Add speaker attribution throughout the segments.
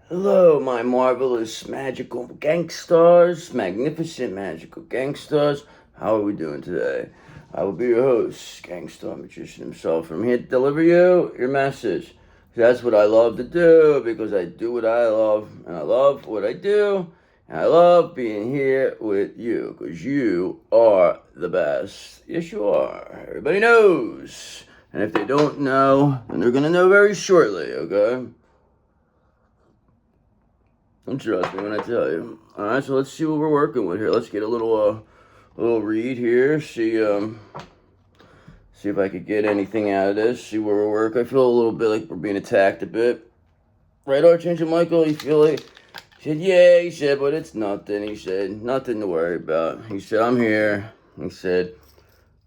Speaker 1: Hello, my marvelous magical gangsters, magnificent magical gangsters. How are we doing today? I will be your host, Gangster Magician himself. I'm here to deliver you your message. That's what I love to do because I do what I love, and I love what I do, and I love being here with you because you are the best. Yes, you are. Everybody knows. And if they don't know, then they're going to know very shortly, okay? And trust me when I tell you. All right, so let's see what we're working with here. Let's get a little read here. See if I could get anything out of this. See where we work. I feel a little bit like we're being attacked a bit. Right, Archangel Michael? You feel like? He said, yeah. He said, but it's nothing. He said, nothing to worry about. He said, I'm here. He said,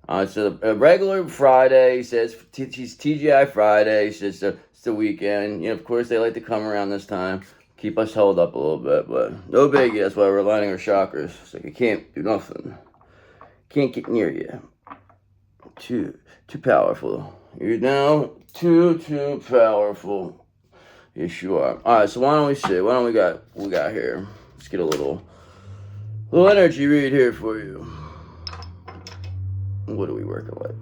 Speaker 1: it's a regular Friday. He says, it's TGI Friday. He says, it's the weekend. You know, of course, they like to come around this time. Keep us held up a little bit, but no biggie. That's why we're aligning our chakras. It's like you can't do nothing. Can't get near you. Too powerful. You're now too powerful. Yes, you are. All right, so why don't we see? What we got here? Let's get a little energy read here for you. What are we working with?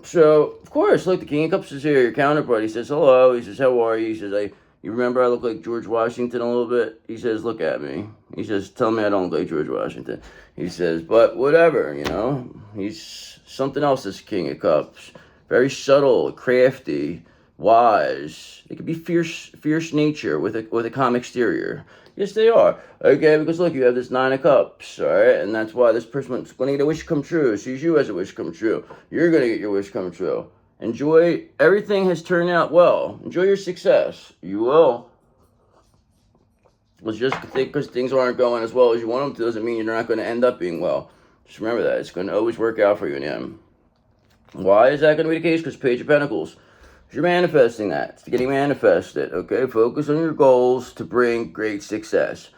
Speaker 1: So, of course, look, the King of Cups is here, your counterpart. He says, hello. He says, how are you? He says, you remember I look like George Washington a little bit? He says, look at me. He says, tell me I don't look like George Washington. He says, but whatever, you know. He's something else, this King of Cups. Very subtle, crafty, wise. It could be fierce nature with a calm exterior. Yes, they are. Okay, because look, you have this Nine of Cups, all right? And that's why this person's going to get a wish come true. Sees you as a wish come true. You're going to get your wish come true. Enjoy. Everything has turned out well. Enjoy your success. You will. Let's just think because things aren't going as well as you want them to doesn't mean you're not going to end up being well. Just remember that. It's going to always work out for you in the end. Why is that going to be the case? Because Page of Pentacles. You're manifesting that. It's getting manifested, okay? Focus on your goals to bring great success.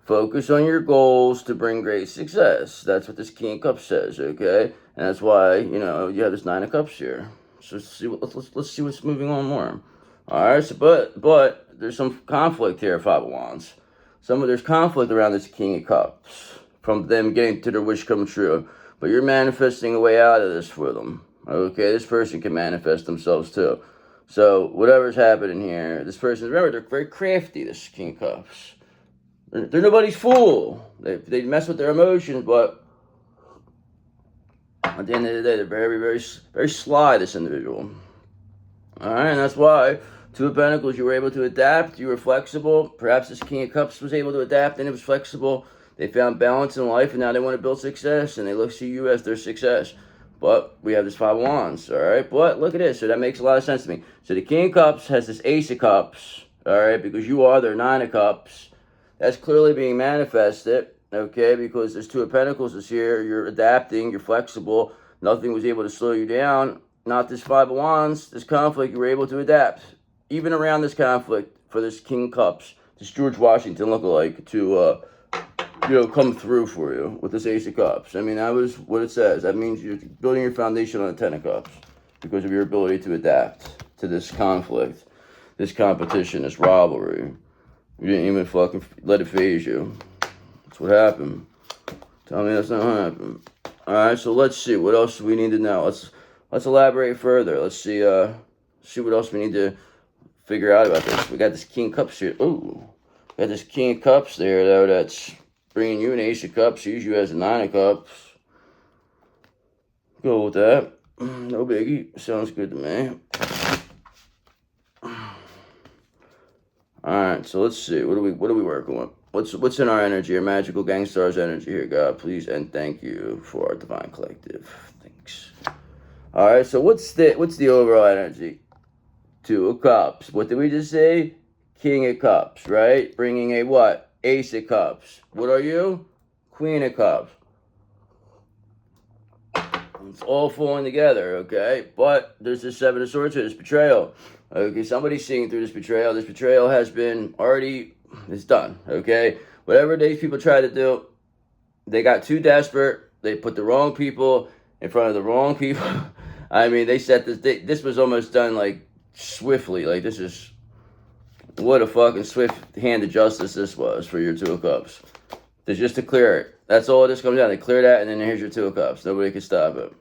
Speaker 1: Focus on your goals to bring great success. That's what this King of Cups says, okay? And that's why, you know, you have this Nine of Cups here. So let's see what's moving on more. All right, so but there's some conflict here, Five of Wands. There's conflict around this King of Cups from them getting to their wish come true. But you're manifesting a way out of this for them. Okay, this person can manifest themselves too. So whatever's happening here, this person, remember, they're very crafty, this King of Cups. They're nobody's fool. They mess with their emotions, but at the end of the day, they're very, very, very sly, this individual. All right, and that's why Two of Pentacles, you were able to adapt. You were flexible. Perhaps this King of Cups was able to adapt and it was flexible. They found balance in life, and now they want to build success, and they see you as their success. But we have this Five of Wands, all right? But look at this. So that makes a lot of sense to me. So the King of Cups has this Ace of Cups, all right? Because you are their Nine of Cups. That's clearly being manifested, okay? Because there's Two of Pentacles this year. You're adapting. You're flexible. Nothing was able to slow you down. Not this Five of Wands. This conflict, you were able to adapt. Even around this conflict for this King of Cups, this George Washington lookalike to, come through for you with this Ace of Cups. I mean, that was what it says. That means you're building your foundation on a Ten of Cups because of your ability to adapt to this conflict, this competition, this rivalry. You didn't even fucking let it phase you. That's what happened. Tell me that's not what happened. All right, so let's see. What else do we need to know? Let's elaborate further. Let's see what else we need to figure out about this. We got this King of Cups here. Ooh, got this King of Cups there, though, that's bringing you an Ace of Cups, sees you as a Nine of Cups. Go with that. No biggie. Sounds good to me. Alright, so let's see. What are we working with? What's in our energy, our magical gangstar's energy here, God, please, and thank you for our divine collective. Thanks. Alright, so what's the overall energy? Two of Cups. What did we just say? King of Cups, right? Bringing a what? Ace of Cups. What are you? Queen of Cups. It's all falling together, okay? But there's this Seven of Swords here, this betrayal. Okay, somebody's seeing through this betrayal. This betrayal has been it's done, okay? Whatever these people try to do, they got too desperate. They put the wrong people in front of the wrong people. I mean, they set this was almost done like swiftly. Like, this is, what a fucking swift hand of justice this was for your Two of Cups. Just to clear it. That's all this comes down to. Clear that, and then here's your Two of Cups. Nobody can stop it.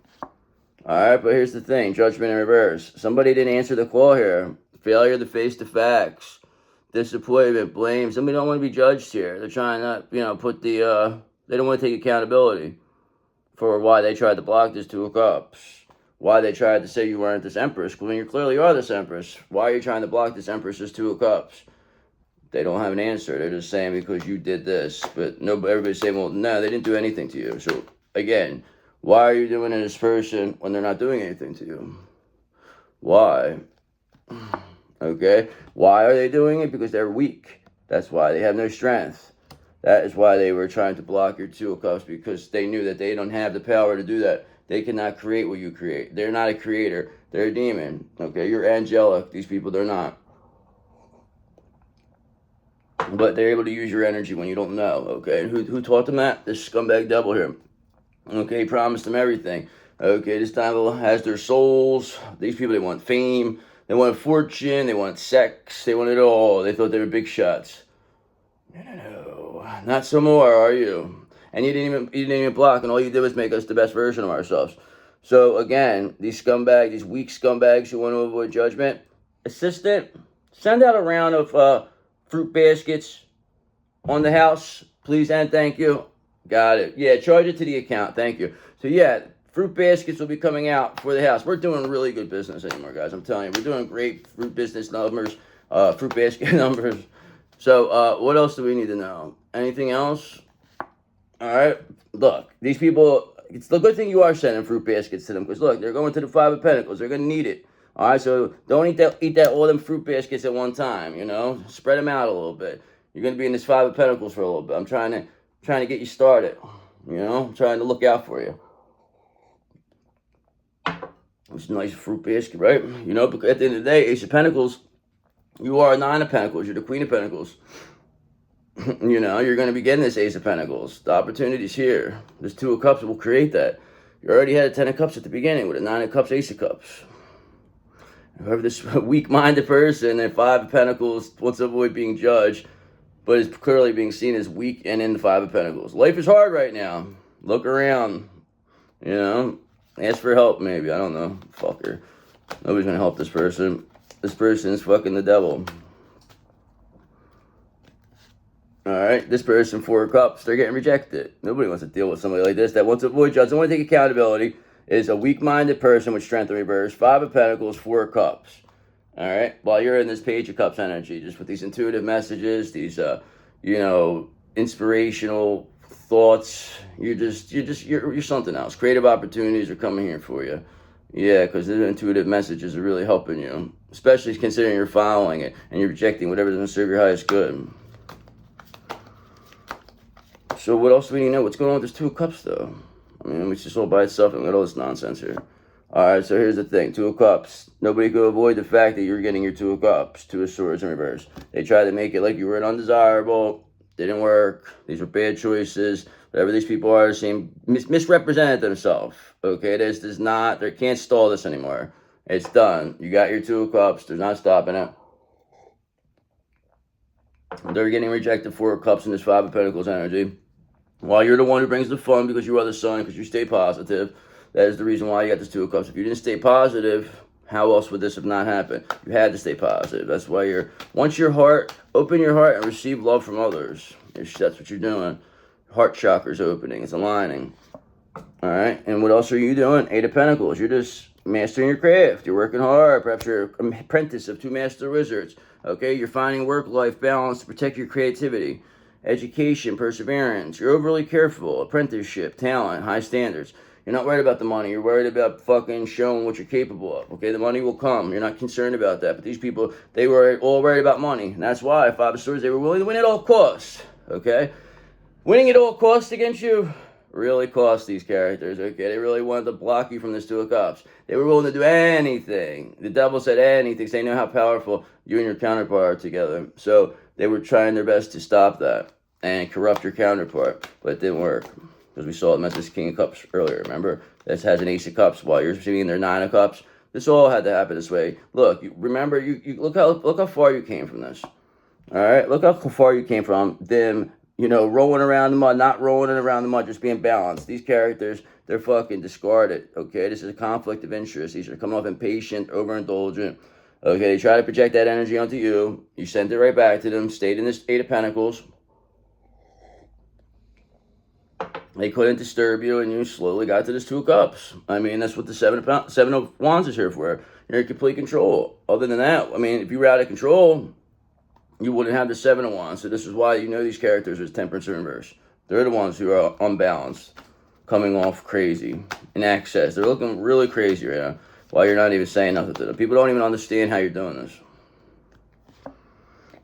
Speaker 1: Alright, but here's the thing. Judgment in reverse. Somebody didn't answer the call here. Failure to face the facts. Disappointment, blame. Somebody don't want to be judged here. They're trying to, put the, they don't want to take accountability for why they tried to block this Two of Cups. Why they tried to say you weren't this Empress, when you clearly are this Empress. Why are you trying to block this Empress's Two of Cups? They don't have an answer. They're just saying because you did this. But nobody, everybody's saying, well, no, they didn't do anything to you. So, again, why are you doing it to this person when they're not doing anything to you? Why? Okay? Why are they doing it? Because they're weak. That's why. They have no strength. That is why they were trying to block your Two of Cups, because they knew that they don't have the power to do that. They cannot create what you create. They're not a creator. They're a demon. Okay? You're angelic. These people, they're not. But they're able to use your energy when you don't know. Okay? And who taught them that? This scumbag devil here. Okay? He promised them everything. Okay? This devil has their souls. These people, they want fame. They want fortune. They want sex. They want it all. They thought they were big shots. No. Not some more, are you? And you didn't even block, and all you did was make us the best version of ourselves. So again, these scumbags, these weak scumbags who want to avoid judgment, assistant, send out a round of fruit baskets on the house, please and thank you. Got it. Yeah, charge it to the account. Thank you. So yeah, fruit baskets will be coming out for the house. We're doing really good business anymore, guys. I'm telling you, we're doing great fruit business numbers, fruit basket numbers. So what else do we need to know? Anything else? All right. Look, these people, it's the good thing you are sending fruit baskets to them, because look, they're going to the Five of Pentacles. They're going to need it. All right, so don't eat that all them fruit baskets at one time, Spread them out a little bit. You're going to be in this Five of Pentacles for a little bit. I'm trying to get you started, I'm trying to look out for you. It's a nice fruit basket, right? Because at the end of the day, Ace of Pentacles, you are a Nine of Pentacles. You're the Queen of Pentacles. You're going to be getting this Ace of Pentacles. The opportunity's here. This Two of Cups will create that. You already had a Ten of Cups at the beginning with a Nine of Cups, Ace of Cups. Whoever this weak-minded person and Five of Pentacles wants to avoid being judged, but is clearly being seen as weak and in the Five of Pentacles. Life is hard right now. Look around. Ask for help maybe. I don't know. Fucker. Nobody's going to help this person. This person is fucking the devil. Alright, this person, Four of Cups, they're getting rejected. Nobody wants to deal with somebody like this that wants to avoid judgment, doesn't want to take accountability, is a weak-minded person with strength in reverse. Five of Pentacles, Four of Cups. Alright, while you're in this Page of Cups energy, just with these intuitive messages, these, inspirational thoughts, you're something else. Creative opportunities are coming here for you. Yeah, because the intuitive messages are really helping you, especially considering you're following it and you're rejecting whatever doesn't serve your highest good. So what else do we need to know? What's going on with this Two of Cups, though? I mean, it's just all by itself and got all this nonsense here. All right, so here's the thing. Two of Cups. Nobody could avoid the fact that you're getting your Two of Cups. Two of Swords in reverse. They tried to make it like you were an undesirable. Didn't work. These were bad choices. Whatever these people are, misrepresented themselves. Okay, this does not, they can't stall this anymore. It's done. You got your Two of Cups. There's not stopping it. They're getting rejected. Four of Cups in this Five of Pentacles energy. While you're the one who brings the fun because you are the sun, because you stay positive, that is the reason why you got this Two of Cups. If you didn't stay positive, how else would this have not happened? You had to stay positive. That's why open your heart and receive love from others. That's what you're doing. Heart chakra's opening. It's aligning. All right. And what else are you doing? Eight of Pentacles. You're just mastering your craft. You're working hard. Perhaps you're an apprentice of two master wizards. Okay. You're finding work-life balance to protect your creativity. Education, perseverance. You're overly careful. Apprenticeship, talent, high standards. You're not worried about the money. You're worried about fucking showing what you're capable of. Okay, the money will come. You're not concerned about that. But these people, they were all worried about money. And that's why Five of Swords, they were willing to win at all costs. Okay? Winning at all costs against you really cost these characters. Okay? They really wanted to block you from this Two of Cups. They were willing to do anything. The devil said anything because they know how powerful you and your counterpart are together. So they were trying their best to stop that and corrupt your counterpart. But it didn't work. Because we saw it met this King of Cups earlier, remember? This has an Ace of Cups. While you're receiving their Nine of Cups, This all had to happen this way. Look, remember, you look how far you came from this. All right, look how far you came from them, rolling around the mud, not rolling around the mud, just being balanced. These characters, they're fucking discarded, okay? This is a conflict of interest. These are coming off impatient, overindulgent. Okay, they try to project that energy onto you. You sent it right back to them, stayed in this Eight of Pentacles. They couldn't disturb you, and you slowly got to this Two of Cups. I mean, that's what the Seven of Wands is here for. You're in complete control. Other than that, I mean, if you were out of control, you wouldn't have the Seven of Wands. So this is why these characters is Temperance in reverse. They're the ones who are unbalanced, coming off crazy, in excess. They're looking really crazy right now, while you're not even saying nothing to them. People don't even understand how you're doing this.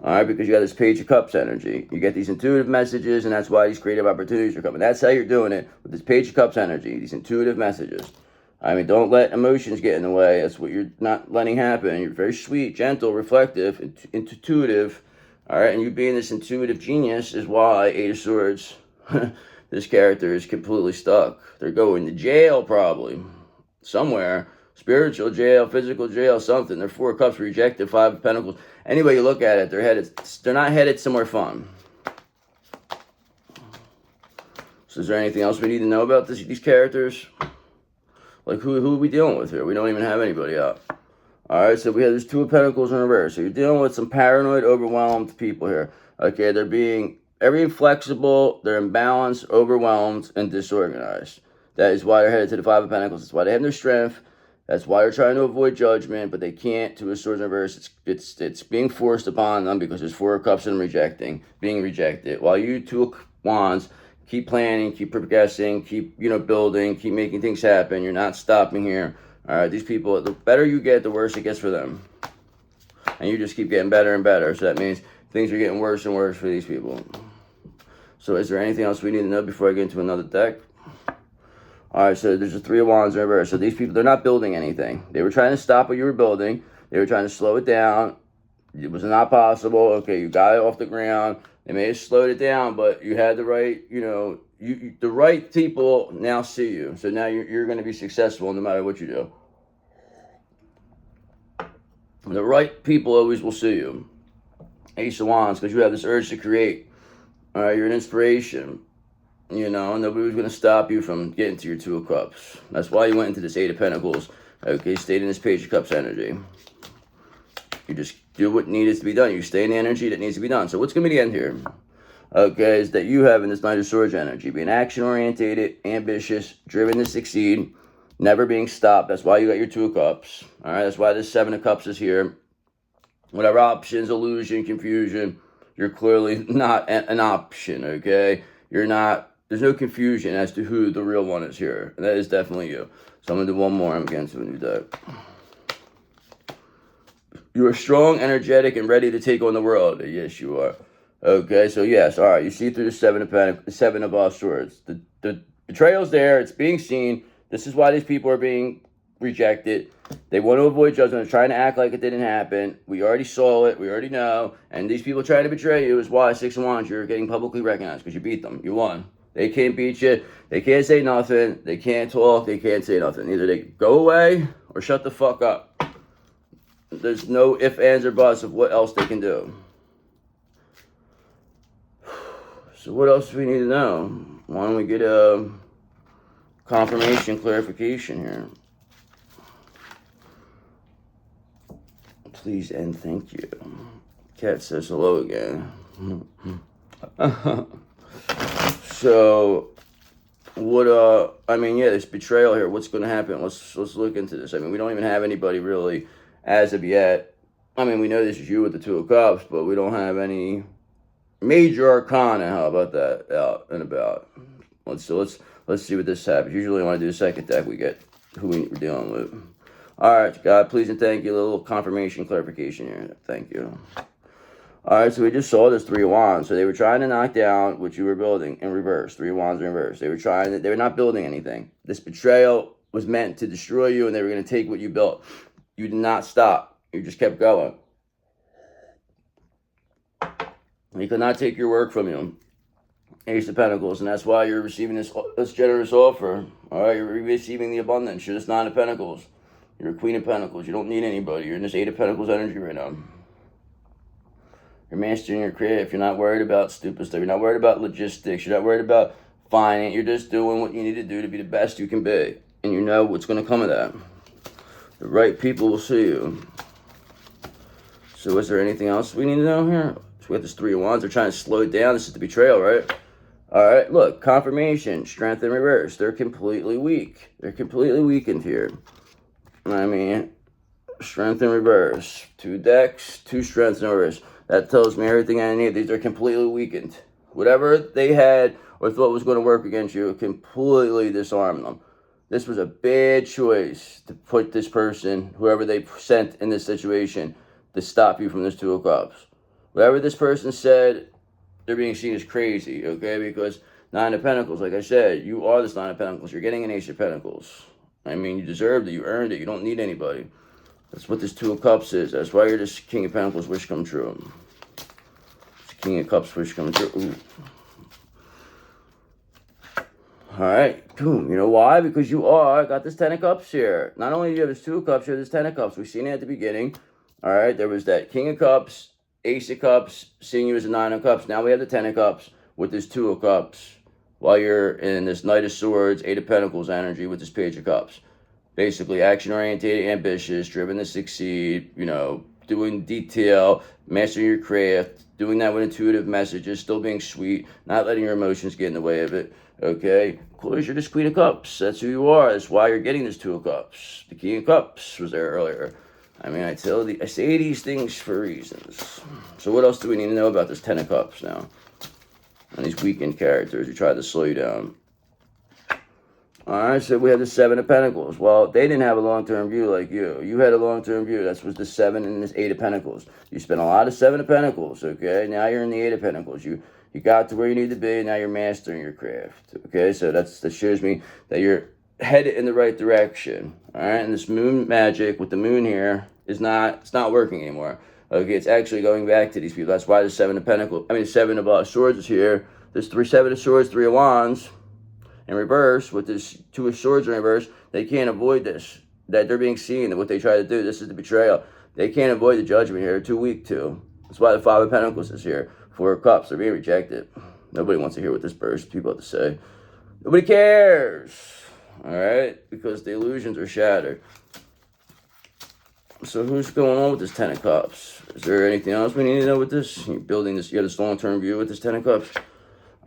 Speaker 1: All right, because you got this Page of Cups energy. You get these intuitive messages, and that's why these creative opportunities are coming. That's how you're doing it, with this Page of Cups energy, these intuitive messages. I mean, don't let emotions get in the way. That's what you're not letting happen. You're very sweet, gentle, reflective, intuitive. All right, and you being this intuitive genius is why Eight of Swords, this character is completely stuck. They're going to jail, probably. Somewhere. Spiritual jail, physical jail, something. They're Four of Cups, rejected, Five of Pentacles. Anyway you look at it, they're not headed somewhere fun. So is there anything else we need to know about these characters? Like, who are we dealing with here? We don't even have anybody out. Alright, so we have this Two of Pentacles in reverse. So you're dealing with some paranoid, overwhelmed people here. Okay, they're being very inflexible, they're imbalanced, overwhelmed, and disorganized. That is why they're headed to the Five of Pentacles. That's why they have no strength. That's why they're trying to avoid judgment, but they can't. Two of Swords in reverse. It's being forced upon them because there's Four of Cups and being rejected. While you Two of Wands keep planning, keep progressing, keep building, keep making things happen. You're not stopping here. All right, these people, the better you get, the worse it gets for them, and you just keep getting better and better. So that means things are getting worse and worse for these people. So is there anything else we need to know before I get into another deck? All right, so there's a Three of Wands in reverse. So these people, they're not building anything. They were trying to stop what you were building. They were trying to slow it down. It was not possible. Okay, you got it off the ground. They may have slowed it down, but you had the right, the right people now see you. So now you're going to be successful no matter what you do. The right people always will see you. Ace of Wands, because you have this urge to create. All right, you're an inspiration. Nobody was going to stop you from getting to your Two of Cups. That's why you went into this Eight of Pentacles. Okay, stayed in this Page of Cups energy. You just do what needed to be done. You stay in the energy that needs to be done. So what's going to be the end here? Okay, is that you have in this Knight of Swords energy. Being action-orientated, ambitious, driven to succeed, never being stopped. That's why you got your Two of Cups. All right, that's why this Seven of Cups is here. Whatever options, illusion, confusion, you're clearly not an option, okay? You're not. There's no confusion as to who the real one is here. And that is definitely you. So I'm going to do one more. I'm getting to a new deck. You are strong, energetic, and ready to take on the world. Yes, you are. Okay, so yes. All right, you see through the Seven of Swords. The betrayal's there. It's being seen. This is why these people are being rejected. They want to avoid judgment. They're trying to act like it didn't happen. We already saw it. We already know. And these people trying to betray you is why Six of Wands, you're getting publicly recognized because you beat them. You won. They can't beat you. They can't say nothing. They can't talk. They can't say nothing. Either they go away or shut the fuck up. There's no ifs, ands, or buts of what else they can do. So what else do we need to know? Why don't we get a confirmation, clarification here? Please and thank you. Cat says hello again. So, what, this betrayal here, what's going to happen? Let's look into this. I mean, we don't even have anybody really as of yet. I mean, we know this is you with the Two of Cups, but we don't have any major arcana. How about that? Out and about. Let's see what this happens. Usually when I do the second deck, we get who we're dealing with. All right, God, please and thank you. A little confirmation, clarification here. Thank you. All right, so we just saw this Three of Wands. So they were trying to knock down what you were building in reverse. Three of Wands in reverse. They were not building anything. This betrayal was meant to destroy you, and they were going to take what you built. You did not stop. You just kept going. He could not take your work from you. Ace of Pentacles, and that's why you're receiving this generous offer. All right, you're receiving the abundance. You're this Nine of Pentacles. You're a Queen of Pentacles. You don't need anybody. You're in this Eight of Pentacles energy right now. You're mastering your craft. You're not worried about stupid stuff. You're not worried about logistics. You're not worried about finance. You're just doing what you need to do to be the best you can be. And you know what's going to come of that. The right people will see you. So is there anything else we need to know here? So we have this Three of Wands. They're trying to slow it down. This is the betrayal, right? All right, look, confirmation, strength in reverse. They're completely weak. They're completely weakened here. I mean, strength in reverse. 2 decks, 2 strengths in reverse. That tells me everything I need. These are completely weakened. Whatever they had or thought was going to work against you, completely disarmed them. This was a bad choice to put this person, whoever they sent in this situation, to stop you from this Two of Cups. Whatever this person said, they're being seen as crazy, okay? Because Nine of Pentacles, like I said, you are this Nine of Pentacles. You're getting an Ace of Pentacles. I mean, you deserved it. You earned it. You don't need anybody. That's what this Two of Cups is. That's why you're this King of Pentacles wish come true. This King of Cups wish come true. Ooh. Alright, boom. You know why? Because you got this 10 of Cups here. Not only do you have this 2 of Cups, you have this 10 of Cups. We've seen it at the beginning. Alright, there was that King of Cups, Ace of Cups, seeing you as a 9 of Cups. Now we have the 10 of Cups with this 2 of Cups. While you're in this Knight of Swords, 8 of Pentacles energy with this Page of Cups. Basically, action-oriented, ambitious, driven to succeed, you know, doing detail, mastering your craft, doing that with intuitive messages, still being sweet, not letting your emotions get in the way of it, okay? Of course, you're this Queen of Cups. That's who you are. That's why you're getting this 2 of Cups. The King of Cups was there earlier. I mean, I say these things for reasons. So what else do we need to know about this 10 of Cups now? And these weakened characters who tried to slow you down. Alright, so we have the 7 of Pentacles. Well, they didn't have a long-term view like you. You had a long-term view. That was the 7 and this 8 of Pentacles. You spent a lot of 7 of Pentacles, okay? Now you're in the 8 of Pentacles. You got to where you need to be, and now you're mastering your craft, okay? So that shows me that you're headed in the right direction, alright? And this moon magic with the moon here it's not working anymore. Okay, it's actually going back to these people. That's why the 7 of Pentacles, 7 of Swords is here. There's 7 of Swords, 3 of Wands. In reverse, with this 2 of Swords in reverse, they can't avoid this. That they're being seen, and what they try to do, this is the betrayal. They can't avoid the judgment here. They're too weak to. That's why the 5 of Pentacles is here. 4 of Cups, they're being rejected. Nobody wants to hear what this person people have to say. Nobody cares. Alright? Because the illusions are shattered. So who's going on with this 10 of Cups? Is there anything else we need to know with this? You're building this, you have this long-term view with this 10 of Cups.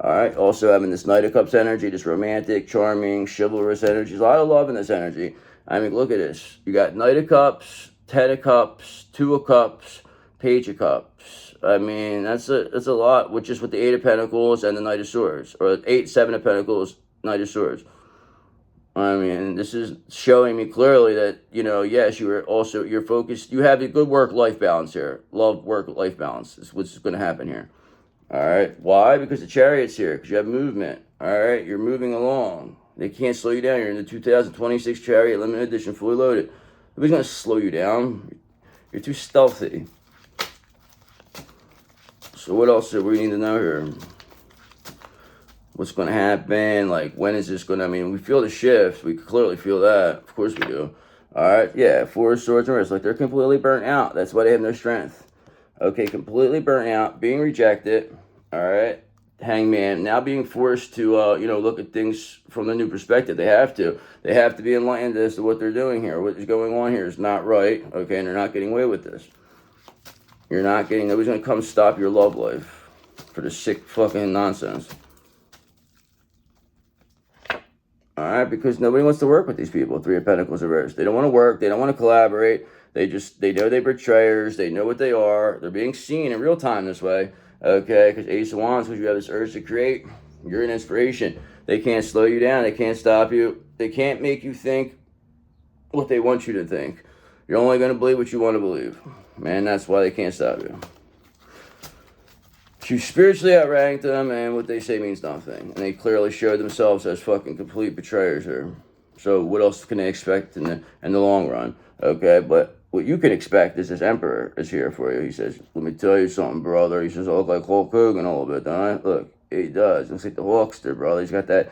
Speaker 1: Alright, also having this Knight of Cups energy, this romantic, charming, chivalrous energy. There's a lot of love in this energy. I mean, look at this. You got Knight of Cups, 10 of Cups, 2 of Cups, Page of Cups. I mean, that's a lot with just with the 8 of Pentacles and the Knight of Swords. Or 8, 7 of Pentacles, Knight of Swords. I mean, this is showing me clearly that, you know, yes, you're focused. You have a good work-life balance here. Love, work-life balance is what's going to happen here. All right. Why? Because the Chariot's here. Because you have movement. All right. You're moving along. They can't slow you down. You're in the 2026 Chariot limited edition, fully loaded. Nobody's going to slow you down. You're too stealthy. So what else do we need to know here? What's going to happen? Like, when is this going to... I mean, we feel the shift. We clearly feel that. Of course we do. All right. Yeah. 4 of Swords and wrists. Like, they're completely burnt out. That's why they have no strength. Okay, completely burnt out, being rejected, all right? Hangman, now being forced to, look at things from a new perspective. They have to. They have to be enlightened as to what they're doing here. What is going on here is not right, okay? And they're not getting away with this. Nobody's going to come stop your love life for this sick fucking nonsense. All right, because nobody wants to work with these people. 3 of Pentacles reversed. They don't want to work. They don't want to collaborate. They know they're betrayers. They know what they are. They're being seen in real time this way. Okay, because Ace of Wands, because you have this urge to create. You're an inspiration. They can't slow you down. They can't stop you. They can't make you think what they want you to think. You're only going to believe what you want to believe. Man, that's why they can't stop you. You spiritually outranked them, and what they say means nothing. And they clearly showed themselves as fucking complete betrayers here. So what else can they expect in the long run? Okay, but what you can expect is this Emperor is here for you. He says, let me tell you something, brother. He says, I look like Hulk Hogan a little bit, don't I? Look, he does. Looks like the Hulkster, brother. He's got that.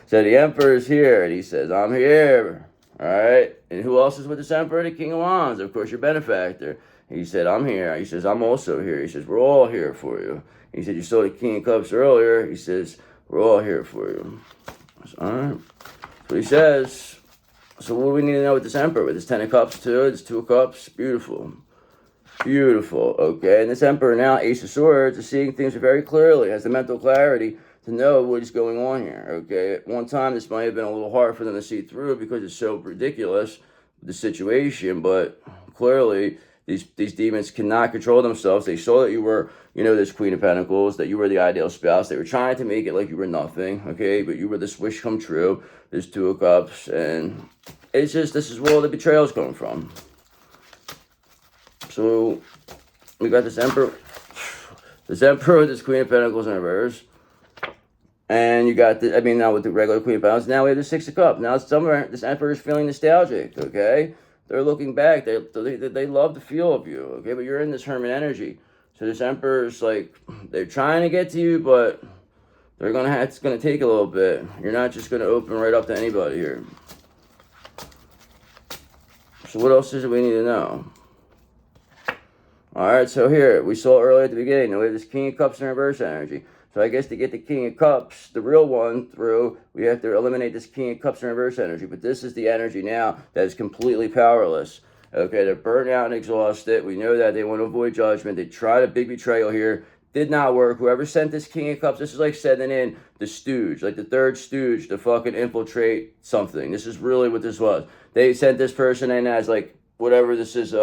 Speaker 1: So the Emperor is here, and he says, I'm here. All right. And who else is with this Emperor? The King of Wands. Of course, your benefactor. He said, I'm here. He says, I'm also here. He says, we're all here for you. He said, you saw the King of Cups earlier. He says, we're all here for you. All right. That's what he says. So what do we need to know with this Emperor? With this 10 of Cups too, this 2 of Cups, beautiful. Beautiful, okay? And this Emperor now, Ace of Swords, is seeing things very clearly, has the mental clarity to know what is going on here, okay? At one time, this might have been a little hard for them to see through because it's so ridiculous, the situation, but clearly, these demons cannot control themselves. They saw that you were, you know, this Queen of Pentacles, that you were the ideal spouse. They were trying to make it like you were nothing, okay? But you were this wish come true, this 2 of Cups, and it's just, this is where all the betrayals come from. So, we got this Emperor, this Queen of Pentacles in reverse. And you got the, I mean, now with the regular Queen of Pentacles, now we have the 6 of Cups. Now this Emperor is feeling nostalgic, okay? They're looking back. They love the feel of you, okay? But you're in this Hermit energy. So this Emperor's like, they're trying to get to you, but they're gonna have, it's gonna take a little bit. You're not just gonna open right up to anybody here. So what else is it we need to know? All right, so here, we saw earlier at the beginning, we have this King of Cups in reverse energy. So I guess to get the King of Cups, the real one, through, we have to eliminate this King of Cups in reverse energy. But this is the energy now that is completely powerless. Okay, they're burnt out and exhausted. We know that. They want to avoid judgment. They tried a big betrayal here. Did not work. Whoever sent this King of Cups, this is like sending in the stooge, like the third stooge to fucking infiltrate something. This is really what this was. They sent this person in as like, whatever this is,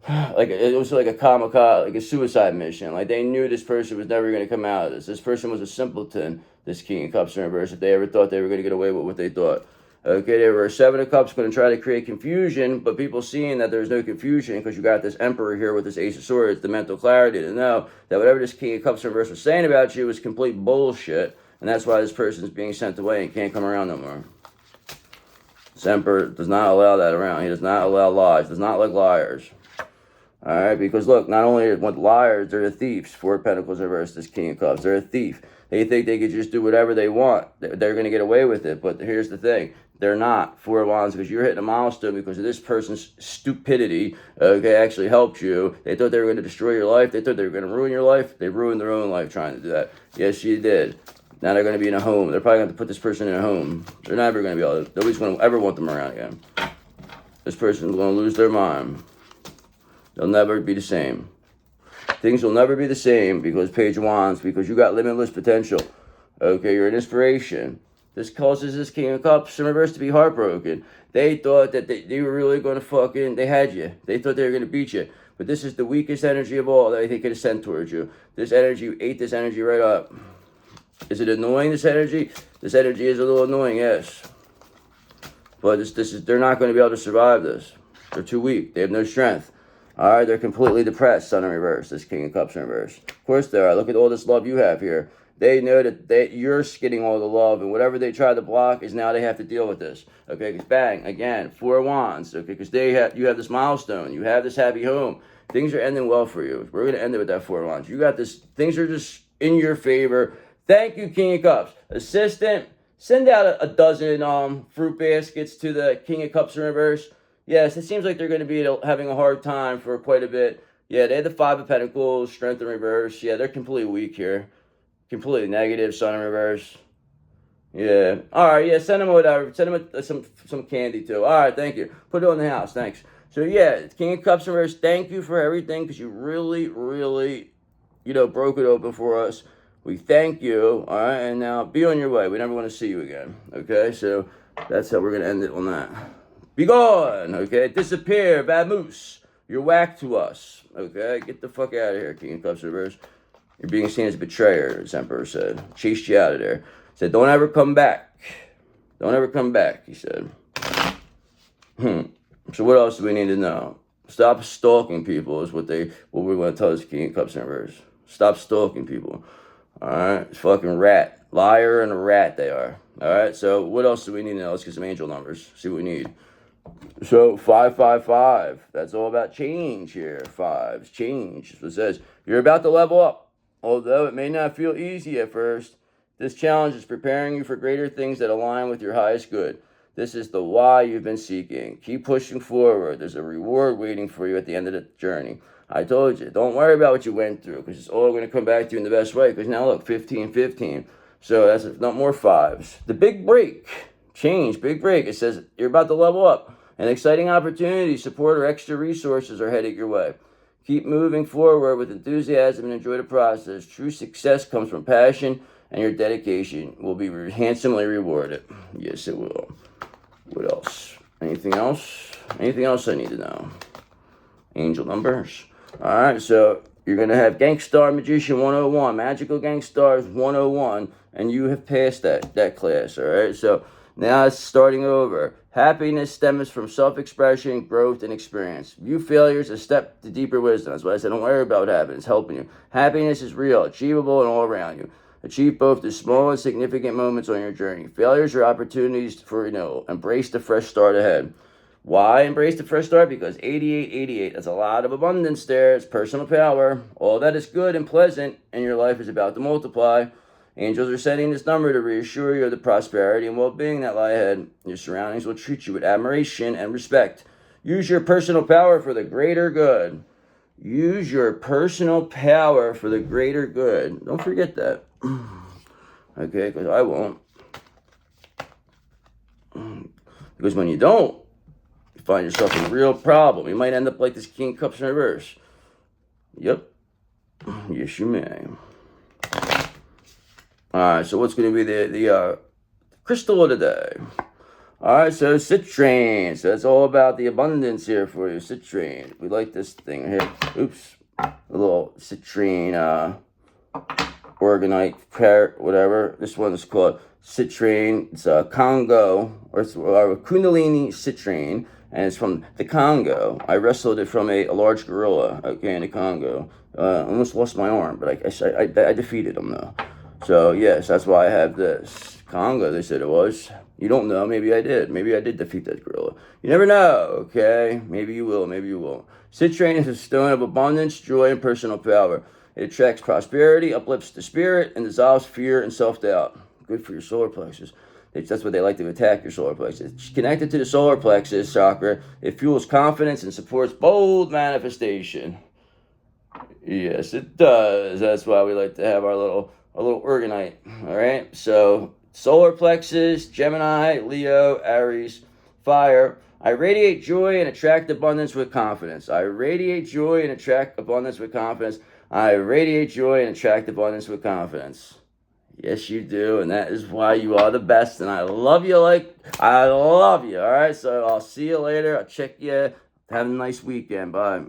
Speaker 1: like it was like a kamikaze, like a suicide mission. Like they knew this person was never going to come out of this. This person was a simpleton, this King of Cups in reverse, if they ever thought they were going to get away with what they thought. Okay, they were a 7 of Cups going to try to create confusion, but people seeing that there's no confusion because you got this Emperor here with this Ace of Swords, the mental clarity to know that whatever this King of Cups in reverse was saying about you was complete bullshit, and that's why this person is being sent away and can't come around no more. This Emperor does not allow that around. He does not allow lies, does not like liars. All right, because look, not only with liars, they're the thieves. 4 of Pentacles reverse, this King of Cups. They're a thief. They think they could just do whatever they want. They're going to get away with it. But here's the thing. They're not. 4 of Wands, because you're hitting a milestone because of this person's stupidity. Okay, actually helped you. They thought they were going to destroy your life. They thought they were going to ruin your life. They ruined their own life trying to do that. Yes, you did. Now they're going to be in a home. They're probably going to put this person in a home. They're never going to be able to. Nobody's going to ever want them around again. This person's going to lose their mind. They'll never be the same. Things will never be the same because Page of Wands, because you got limitless potential. Okay, you're an inspiration. This causes this King of Cups in reverse to be heartbroken. They thought that they were really going to fucking, they had you. They thought they were going to beat you. But this is the weakest energy of all that they could have sent towards you. This energy, you ate this energy right up. Is it annoying, this energy? This energy is a little annoying, yes. But this is, they're not going to be able to survive this. They're too weak. They have no strength. All right, they're completely depressed, Sun in reverse, this King of Cups in reverse. Of course they are. Look at all this love you have here. They know that you're getting all the love, and whatever they try to block is now they have to deal with this. Okay, because bang, again, 4 of Wands. Okay, because you have this milestone. You have this happy home. Things are ending well for you. We're going to end it with that 4 of Wands. You got this. Things are just in your favor. Thank you, King of Cups. Assistant, send out a dozen fruit baskets to the King of Cups in reverse. Yes, it seems like they're going to be having a hard time for quite a bit. Yeah, they had the 5 of Pentacles, Strength in reverse. Yeah, they're completely weak here. Completely negative, Sun in reverse. Yeah. All right, yeah, send them whatever. Send them some candy, too. All right, thank you. Put it on the house, thanks. So, yeah, King of Cups in reverse, thank you for everything because you really, really, broke it open for us. We thank you, all right? And now be on your way. We never want to see you again, okay? So that's how we're going to end it on that. Be gone, okay? Disappear, vamoose. You're whack to us, okay? Get the fuck out of here, King of Cups reverse. You're being seen as a betrayer, as Emperor said. Chased you out of there. Said, don't ever come back. Don't ever come back, he said. So what else do we need to know? Stop stalking people is what we want to tell this King of Cups reverse. Stop stalking people. All right? Fucking rat. Liar and a rat they are. All right? So what else do we need to know? Let's get some angel numbers. See what we need. So 555, that's all about change here. 5's change. So it says, you're about to level up. Although it may not feel easy at first, this challenge is preparing you for greater things that align with your highest good. This is the why you've been seeking. Keep pushing forward. There's a reward waiting for you at the end of the journey. I told you, don't worry about what you went through, because it's all going to come back to you in the best way. Because now look, 15, 15. So that's not more fives. The big break. Change, big break. It says you're about to level up. An exciting opportunity, support, or extra resources are headed your way. Keep moving forward with enthusiasm and enjoy the process. True success comes from passion, and your dedication will be handsomely rewarded. Yes, it will. What else? Anything else? Anything else I need to know? Angel numbers. All right, so you're going to have Gangstar Magician 101, Magical Gangstars 101, and you have passed that class, all right? So now it's starting over. Happiness stems from self-expression, growth, and experience. View failure as a step to deeper wisdom. That's why I said don't worry about what happens. It's helping you. Happiness is real, achievable, and all around you. Achieve both the small and significant moments on your journey. Failures are opportunities for renewal. Embrace the fresh start ahead. Why embrace the fresh start? Because 8888, that's a lot of abundance there. It's personal power. All that is good and pleasant in your life is about to multiply. Angels are sending this number to reassure you of the prosperity and well-being that lie ahead. Your surroundings will treat you with admiration and respect. Use your personal power for the greater good. Use your personal power for the greater good. Don't forget that. Okay, because I won't. Because when you don't, you find yourself in a real problem. You might end up like this King of Cups in reverse. Yep. Yes, you may. Alright, so what's going to be the crystal of the day? Alright, so citrine. So it's all about the abundance here for you. Citrine. We like this thing here. Oops. A little citrine, organite, parrot, whatever. This one is called citrine. It's a Congo, or it's Kundalini citrine. And it's from the Congo. I wrestled it from a large gorilla, okay, in the Congo. Almost lost my arm, but I defeated him, though. So, yes, that's why I have this. Congo, they said it was. You don't know. Maybe I did. Maybe I did defeat that gorilla. You never know, okay? Maybe you will. Maybe you won't. Citrine is a stone of abundance, joy, and personal power. It attracts prosperity, uplifts the spirit, and dissolves fear and self-doubt. Good for your solar plexus. That's what they like to attack, your solar plexus. It's connected to the solar plexus chakra. It fuels confidence and supports bold manifestation. Yes, it does. That's why we like to have our little organite. All right. So solar plexus, Gemini, Leo, Aries, fire. I radiate joy and attract abundance with confidence. I radiate joy and attract abundance with confidence. I radiate joy and attract abundance with confidence. Yes, you do, and that is why you are the best, and I love you I love you, all right? So I'll see you later. I'll check you. Have a nice weekend. Bye.